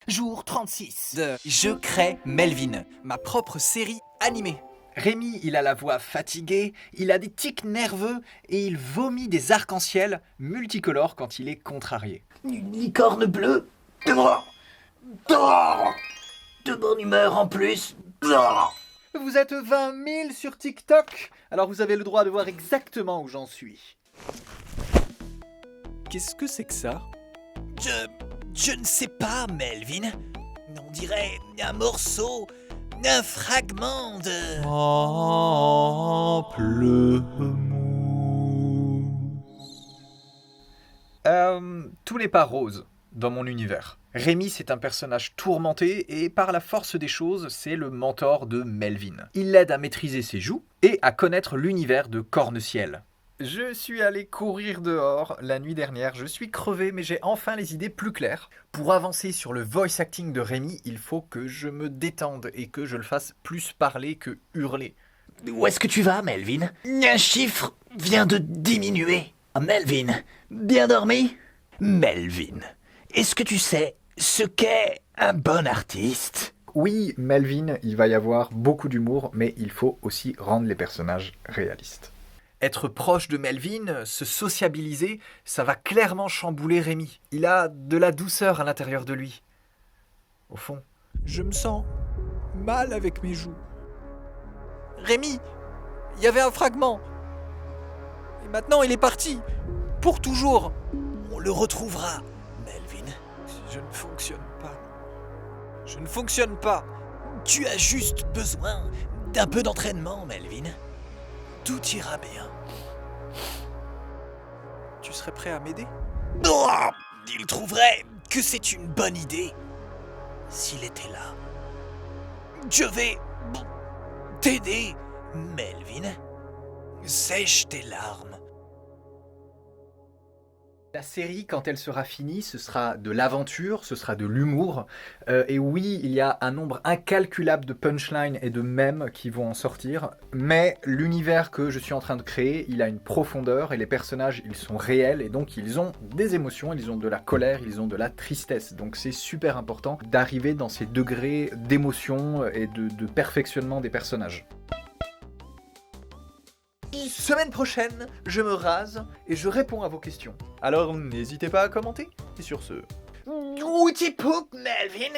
Jour 36 de Je crée Melvin, ma propre série animée. Rémi, il a la voix fatiguée, il a des tics nerveux et il vomit des arcs-en-ciel multicolores quand il est contrarié. Une licorne bleue. De bonne humeur en plus. Vous êtes 20 000 sur TikTok, alors vous avez le droit de voir exactement où j'en suis. Qu'est-ce que c'est que ça? Je ne sais pas, Melvin. On dirait un morceau, un fragment de... Tout n'est pas rose dans mon univers. Rémi, c'est un personnage tourmenté et par la force des choses, c'est le mentor de Melvin. Il l'aide à maîtriser ses joues et à connaître l'univers de Corne-Ciel. Je suis allé courir dehors la nuit dernière, je suis crevé mais j'ai enfin les idées plus claires. Pour avancer sur le voice acting de Rémi, il faut que je me détende et que je le fasse plus parler que hurler. Où est-ce que tu vas, Melvin? Un chiffre vient de diminuer. Melvin, bien dormi? Melvin, est-ce que tu sais ce qu'est un bon artiste? Oui, Melvin, il va y avoir beaucoup d'humour, mais il faut aussi rendre les personnages réalistes. Être proche de Melvin, se sociabiliser, ça va clairement chambouler Rémi. Il a de la douceur à l'intérieur de lui. Au fond. Je me sens mal avec mes joues. Rémi, il y avait un fragment. Et maintenant il est parti. Pour toujours. On le retrouvera, Melvin. Je ne fonctionne pas. Je ne fonctionne pas. Tu as juste besoin d'un peu d'entraînement, Melvin. Tout ira bien. Tu serais prêt à m'aider? Oh, il trouverait que c'est une bonne idée s'il était là. Je vais t'aider, Melvin. Sèche tes larmes. La série, quand elle sera finie, ce sera de l'aventure, ce sera de l'humour. Et oui, il y a un nombre incalculable de punchlines et de mèmes qui vont en sortir. Mais l'univers que je suis en train de créer, il a une profondeur et les personnages, ils sont réels. Et donc, ils ont des émotions, ils ont de la colère, ils ont de la tristesse. Donc, c'est super important d'arriver dans ces degrés d'émotion et de perfectionnement des personnages. Semaine prochaine, je me rase et je réponds à vos questions. Alors n'hésitez pas à commenter. Et sur ce... Où t'y poup, Melvin?